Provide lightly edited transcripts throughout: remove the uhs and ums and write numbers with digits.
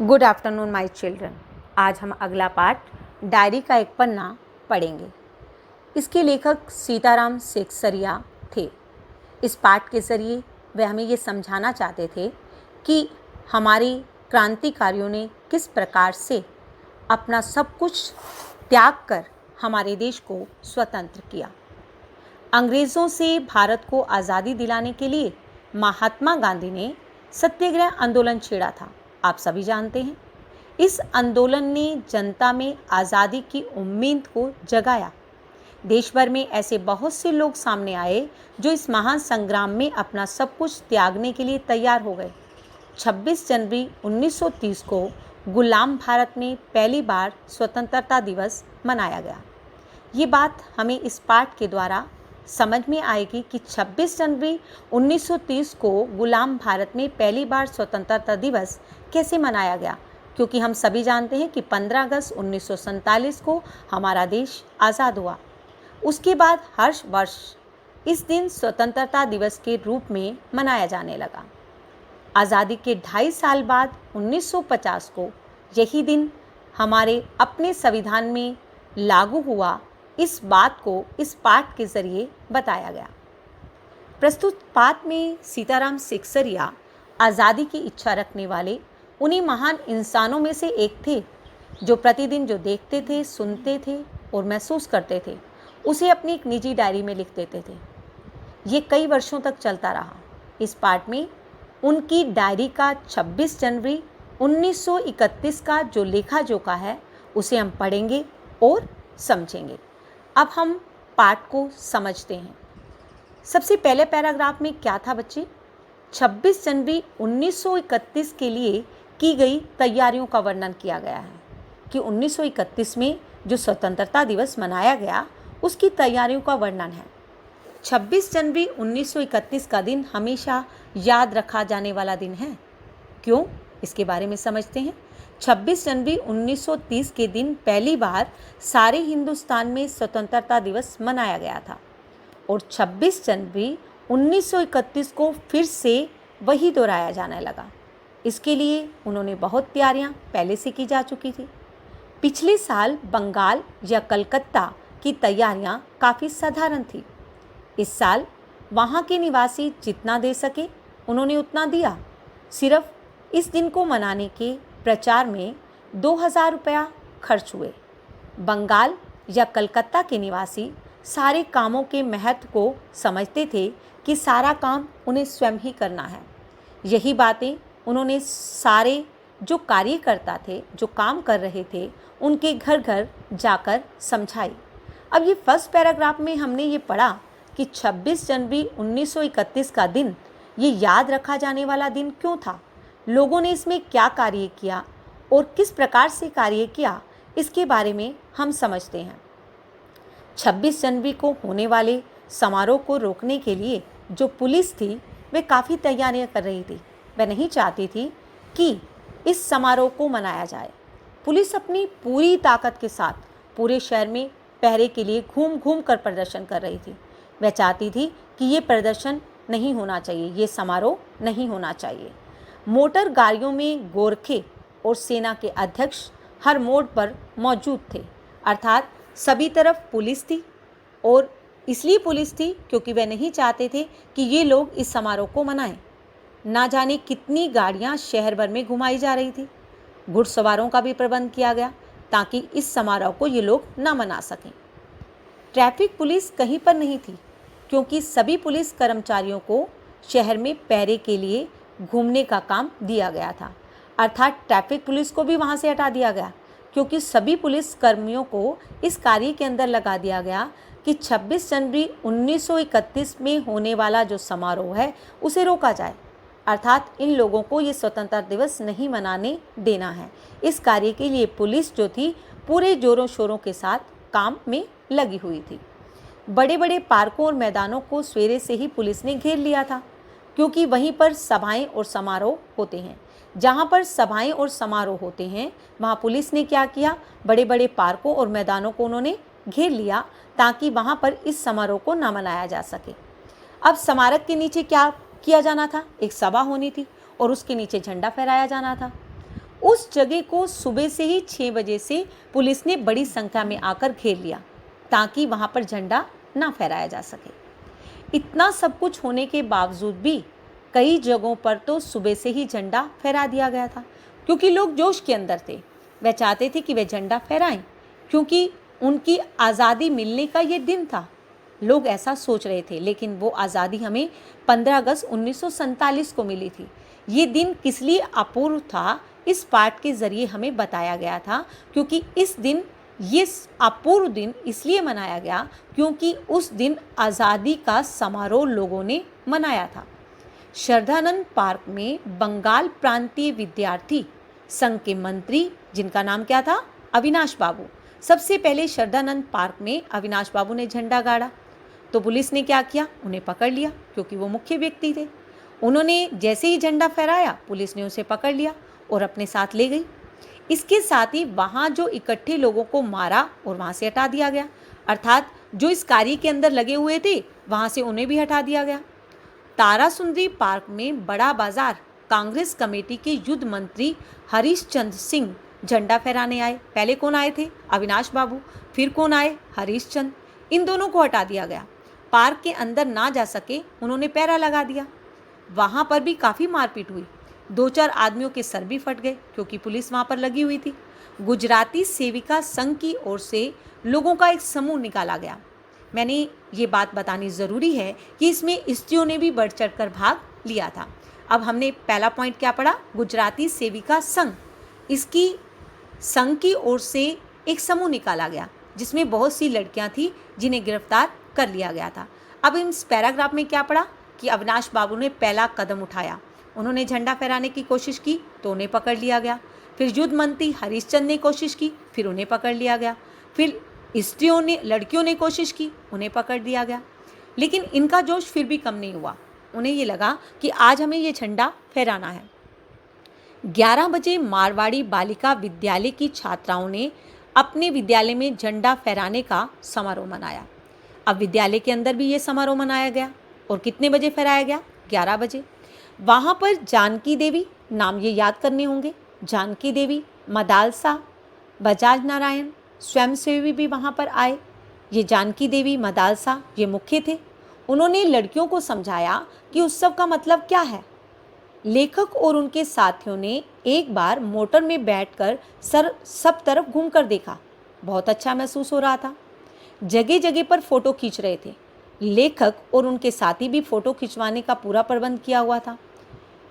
Good afternoon my children. आज हम अगला पाठ डायरी का एक पन्ना पढ़ेंगे। इसके लेखक सीताराम सेक्सरिया थे। इस पाठ के ज़रिए वे हमें ये समझाना चाहते थे कि हमारे क्रांतिकारियों ने किस प्रकार से अपना सब कुछ त्याग कर हमारे देश को स्वतंत्र किया। अंग्रेज़ों से भारत को आज़ादी दिलाने के लिए महात्मा गांधी ने सत्याग्रह आंदोलन छेड़ा था। आप सभी जानते हैं। इस आंदोलन ने जनता में आज़ादी की उम्मीद को जगाया। देश भर में ऐसे बहुत से लोग सामने आए जो इस महान संग्राम में अपना सब कुछ त्यागने के लिए तैयार हो गए। 26 जनवरी 1930 को गुलाम भारत में पहली बार स्वतंत्रता दिवस मनाया गया। ये बात हमें इस पाठ के द्वारा समझ में आएगी कि 26 जनवरी 1930 को गुलाम भारत में पहली बार स्वतंत्रता दिवस कैसे मनाया गया, क्योंकि हम सभी जानते हैं कि 15 अगस्त 1947 को हमारा देश आज़ाद हुआ। उसके बाद हर वर्ष इस दिन स्वतंत्रता दिवस के रूप में मनाया जाने लगा। आज़ादी के 2.5 साल बाद 1950 को यही दिन हमारे अपने संविधान में लागू हुआ। इस बात को इस पाठ के ज़रिए बताया गया। प्रस्तुत पाठ में सीताराम सेक्सरिया आज़ादी की इच्छा रखने वाले उन्हीं महान इंसानों में से एक थे जो प्रतिदिन जो देखते थे, सुनते थे और महसूस करते थे, उसे अपनी एक निजी डायरी में लिख देते थे। ये कई वर्षों तक चलता रहा। इस पाठ में उनकी डायरी का 26 जनवरी 1931 का जो लेखा जोखा है उसे हम पढ़ेंगे और समझेंगे। अब हम पाठ को समझते हैं। सबसे पहले पैराग्राफ में क्या था बच्चे? 26 जनवरी 1931 के लिए की गई तैयारियों का वर्णन किया गया है कि 1931 में जो स्वतंत्रता दिवस मनाया गया उसकी तैयारियों का वर्णन है। 26 जनवरी 1931 का दिन हमेशा याद रखा जाने वाला दिन है। क्यों? इसके बारे में समझते हैं। 26 जनवरी 1930 के दिन पहली बार सारे हिंदुस्तान में स्वतंत्रता दिवस मनाया गया था और 26 जनवरी 1931 को फिर से वही दोहराया जाने लगा। इसके लिए उन्होंने बहुत तैयारियां पहले से की जा चुकी थी। पिछले साल बंगाल या कलकत्ता की तैयारियां काफ़ी साधारण थी। इस साल वहाँ के निवासी जितना दे सके उन्होंने उतना दिया। सिर्फ इस दिन को मनाने के प्रचार में 2000 रुपया खर्च हुए। बंगाल या कलकत्ता के निवासी सारे कामों के महत्व को समझते थे कि सारा काम उन्हें स्वयं ही करना है। यही बातें उन्होंने सारे जो कार्यकर्ता थे, जो काम कर रहे थे, उनके घर घर जाकर समझाई। अब ये फर्स्ट पैराग्राफ में हमने ये पढ़ा कि 26 जनवरी 1931 का दिन ये याद रखा जाने वाला दिन क्यों था, लोगों ने इसमें क्या कार्य किया और किस प्रकार से कार्य किया, इसके बारे में हम समझते हैं। 26 जनवरी को होने वाले समारोह को रोकने के लिए जो पुलिस थी वे काफ़ी तैयारियां कर रही थी। वह नहीं चाहती थी कि इस समारोह को मनाया जाए। पुलिस अपनी पूरी ताकत के साथ पूरे शहर में पहरे के लिए घूम घूम कर प्रदर्शन कर रही थी। वह चाहती थी कि ये प्रदर्शन नहीं होना चाहिए, ये समारोह नहीं होना चाहिए। मोटर गाड़ियों में गोरखे और सेना के अध्यक्ष हर मोड़ पर मौजूद थे, अर्थात सभी तरफ पुलिस थी। और इसलिए पुलिस थी क्योंकि वे नहीं चाहते थे कि ये लोग इस समारोह को मनाएं। ना जाने कितनी गाड़ियां शहर भर में घुमाई जा रही थी। घुड़सवारों का भी प्रबंध किया गया ताकि इस समारोह को ये लोग ना मना सकें। ट्रैफिक पुलिस कहीं पर नहीं थी क्योंकि सभी पुलिस कर्मचारियों को शहर में पहरे के लिए घूमने का काम दिया गया था, अर्थात ट्रैफिक पुलिस को भी वहाँ से हटा दिया गया क्योंकि सभी पुलिस कर्मियों को इस कार्य के अंदर लगा दिया गया कि 26 जनवरी 1931 में होने वाला जो समारोह है उसे रोका जाए, अर्थात इन लोगों को ये स्वतंत्रता दिवस नहीं मनाने देना है। इस कार्य के लिए पुलिस जो थी पूरे जोरों शोरों के साथ काम में लगी हुई थी। बड़े बड़े पार्कों और मैदानों को सवेरे से ही पुलिस ने घेर लिया था क्योंकि वहीं पर सभाएं और समारोह होते हैं। जहां पर सभाएं और समारोह होते हैं वहां पुलिस ने क्या किया, बड़े बड़े पार्कों और मैदानों को उन्होंने घेर लिया ताकि वहां पर इस समारोह को ना मनाया जा सके। अब स्मारक के नीचे क्या किया जाना था? एक सभा होनी थी और उसके नीचे झंडा फहराया जाना था। उस जगह को सुबह से ही 6 बजे से पुलिस ने बड़ी संख्या में आकर घेर लिया ताकि वहाँ पर झंडा ना फहराया जा सके। इतना सब कुछ होने के बावजूद भी कई जगहों पर तो सुबह से ही झंडा फहरा दिया गया था, क्योंकि लोग जोश के अंदर थे। वह चाहते थे कि वे झंडा फहराएं, क्योंकि उनकी आज़ादी मिलने का ये दिन था। लोग ऐसा सोच रहे थे, लेकिन वो आज़ादी हमें 15 अगस्त 1947 को मिली थी। ये दिन किस लिए अपूर्व था, इस पाठ के ज़रिए हमें बताया गया था, क्योंकि इस दिन ये अपूर्व दिन इसलिए मनाया गया क्योंकि उस दिन आज़ादी का समारोह लोगों ने मनाया था। श्रद्धानंद पार्क में बंगाल प्रांतीय विद्यार्थी संघ के मंत्री, जिनका नाम क्या था, अविनाश बाबू, सबसे पहले श्रद्धानंद पार्क में अविनाश बाबू ने झंडा गाड़ा। तो पुलिस ने क्या किया, उन्हें पकड़ लिया, क्योंकि वो मुख्य व्यक्ति थे। उन्होंने जैसे ही झंडा फहराया, पुलिस ने उसे पकड़ लिया और अपने साथ ले गई। इसके साथ ही वहाँ जो इकट्ठे लोगों को मारा और वहाँ से हटा दिया गया, अर्थात जो इस कार्य के अंदर लगे हुए थे वहाँ से उन्हें भी हटा दिया गया। तारासुंदरी पार्क में बड़ा बाजार कांग्रेस कमेटी के युद्ध मंत्री हरीश चंद्र सिंह झंडा फहराने आए। पहले कौन आए थे, अविनाश बाबू, फिर कौन आए, हरीश चंद्र। इन दोनों को हटा दिया गया। पार्क के अंदर ना जा सके, उन्होंने पहरा लगा दिया। वहाँ पर भी काफ़ी मारपीट हुई। 2-4 आदमियों के सर भी फट गए, क्योंकि पुलिस वहाँ पर लगी हुई थी। गुजराती सेविका संघ की ओर से लोगों का एक समूह निकाला गया। मैंने ये बात बतानी ज़रूरी है कि इसमें स्त्रियों ने भी बढ़ चढ़ कर भाग लिया था। अब हमने पहला पॉइंट क्या पढ़ा, गुजराती सेविका संघ। इसकी संघ की ओर से एक समूह निकाला गया जिसमें बहुत सी लड़कियां थी जिन्हें गिरफ्तार कर लिया गया था। अब इस पैराग्राफ में क्या पढ़ा कि अविनाश बाबू ने पहला कदम उठाया। उन्होंने झंडा फहराने की कोशिश की तो उन्हें पकड़ लिया गया। फिर युद्ध मंत्री हरीश चंद्र ने कोशिश की, फिर उन्हें पकड़ लिया गया। फिर स्त्रियों ने, लड़कियों ने कोशिश की, उन्हें पकड़ दिया गया। लेकिन इनका जोश फिर भी कम नहीं हुआ। उन्हें ये लगा कि आज हमें ये झंडा फहराना है। 11 बजे मारवाड़ी बालिका विद्यालय की छात्राओं ने अपने विद्यालय में झंडा फहराने का समारोह मनाया। अब विद्यालय के अंदर भी ये समारोह मनाया गया। और कितने बजे फहराया गया, 11 बजे। वहाँ पर जानकी देवी, नाम ये याद करने होंगे, जानकी देवी, मदालसा, बजाज नारायण, स्वयंसेवी भी वहाँ पर आए। ये जानकी देवी, मदालसा ये मुख्य थे। उन्होंने लड़कियों को समझाया कि उत्सव का मतलब क्या है। लेखक और उनके साथियों ने एक बार मोटर में बैठकर सब तरफ घूमकर देखा। बहुत अच्छा महसूस हो रहा था। जगह जगह पर फोटो खींच रहे थे। लेखक और उनके साथी भी फोटो खिंचवाने का पूरा प्रबंध किया हुआ था।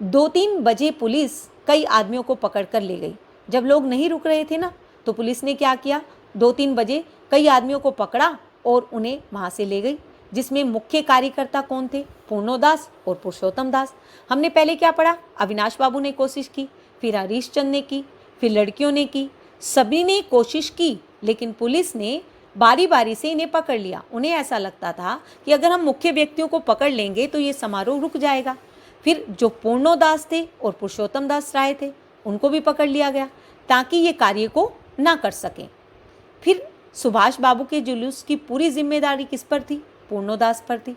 2-3 बजे पुलिस कई आदमियों को पकड़ कर ले गई। जब लोग नहीं रुक रहे थे ना, तो पुलिस ने क्या किया, 2-3 बजे कई आदमियों को पकड़ा और उन्हें वहाँ से ले गई, जिसमें मुख्य कार्यकर्ता कौन थे, पूर्णोदास और पुरुषोत्तम दास। हमने पहले क्या पढ़ा, अविनाश बाबू ने कोशिश की, फिर हरीश चंद्र ने की, फिर लड़कियों ने की। सभी ने कोशिश की, लेकिन पुलिस ने बारी बारी से इन्हें पकड़ लिया। उन्हें ऐसा लगता था कि अगर हम मुख्य व्यक्तियों को पकड़ लेंगे तो ये समारोह रुक जाएगा। फिर जो पूर्णोदास थे और पुरुषोत्तम दास राय थे, उनको भी पकड़ लिया गया ताकि ये कार्य को ना कर सकें। फिर सुभाष बाबू के जुलूस की पूरी जिम्मेदारी किस पर थी, पूर्णोदास पर थी।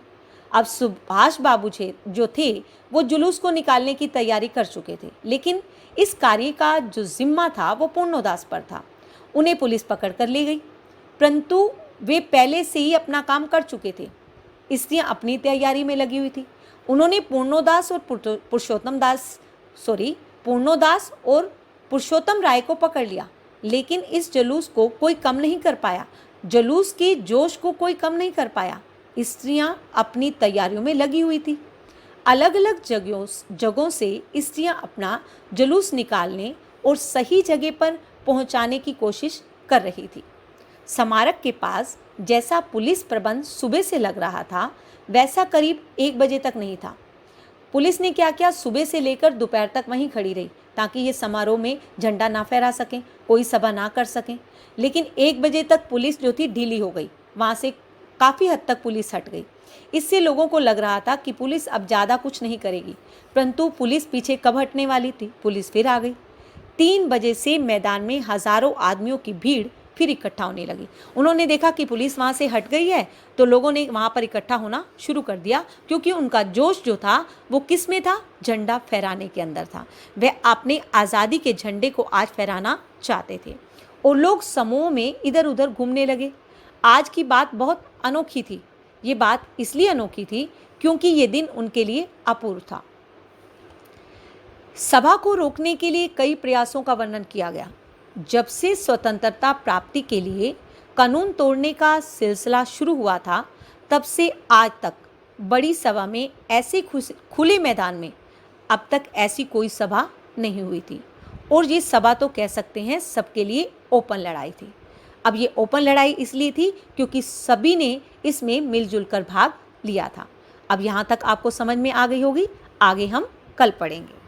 अब सुभाष बाबू जो थे वो जुलूस को निकालने की तैयारी कर चुके थे, लेकिन इस कार्य का जो जिम्मा था वो पूर्णोदास पर था। उन्हें पुलिस पकड़ कर ले गई, परंतु वे पहले से ही अपना काम कर चुके थे। स्त्रियां अपनी तैयारी में लगी हुई थी। उन्होंने पूर्णोदास और पुरुषोत्तम राय को पकड़ लिया, लेकिन इस जुलूस को कोई कम नहीं कर पाया। जुलूस के जोश को कोई कम नहीं कर पाया। स्त्रियां अपनी तैयारियों में लगी हुई थी। अलग अलग जगहों से स्त्रियां अपना जुलूस निकालने और सही जगह पर पहुंचाने की कोशिश कर रही थी। स्मारक के पास जैसा पुलिस प्रबंध सुबह से लग रहा था, वैसा करीब 1 बजे तक नहीं था। पुलिस ने क्या किया, सुबह से लेकर दोपहर तक वहीं खड़ी रही ताकि ये समारोह में झंडा ना फहरा सकें, कोई सभा ना कर सकें। लेकिन 1 बजे तक पुलिस जो थी ढीली हो गई, वहाँ से काफ़ी हद तक पुलिस हट गई। इससे लोगों को लग रहा था कि पुलिस अब ज़्यादा कुछ नहीं करेगी, परंतु पुलिस पीछे कब हटने वाली थी, पुलिस फिर आ गई। 3 बजे से मैदान में हज़ारों आदमियों की भीड़ फिर इकट्ठा होने लगी। उन्होंने देखा कि पुलिस वहाँ से हट गई है, तो लोगों ने वहाँ पर इकट्ठा होना शुरू कर दिया, क्योंकि उनका जोश जो था वो किस में था? झंडा फहराने के अंदर था। वह अपने आज़ादी के झंडे को आज फहराना चाहते थे और लोग समूह में इधर उधर घूमने लगे। आज की बात बहुत अनोखी थी। ये बात इसलिए अनोखी थी क्योंकि ये दिन उनके लिए अपूर्व था। सभा को रोकने के लिए कई प्रयासों का वर्णन किया गया। जब से स्वतंत्रता प्राप्ति के लिए कानून तोड़ने का सिलसिला शुरू हुआ था, तब से आज तक बड़ी सभा में ऐसे खुले मैदान में अब तक ऐसी कोई सभा नहीं हुई थी। और ये सभा तो कह सकते हैं सबके लिए ओपन लड़ाई थी। अब ये ओपन लड़ाई इसलिए थी क्योंकि सभी ने इसमें मिलजुल कर भाग लिया था। अब यहाँ तक आपको समझ में आ गई होगी। आगे हम कल पढ़ेंगे।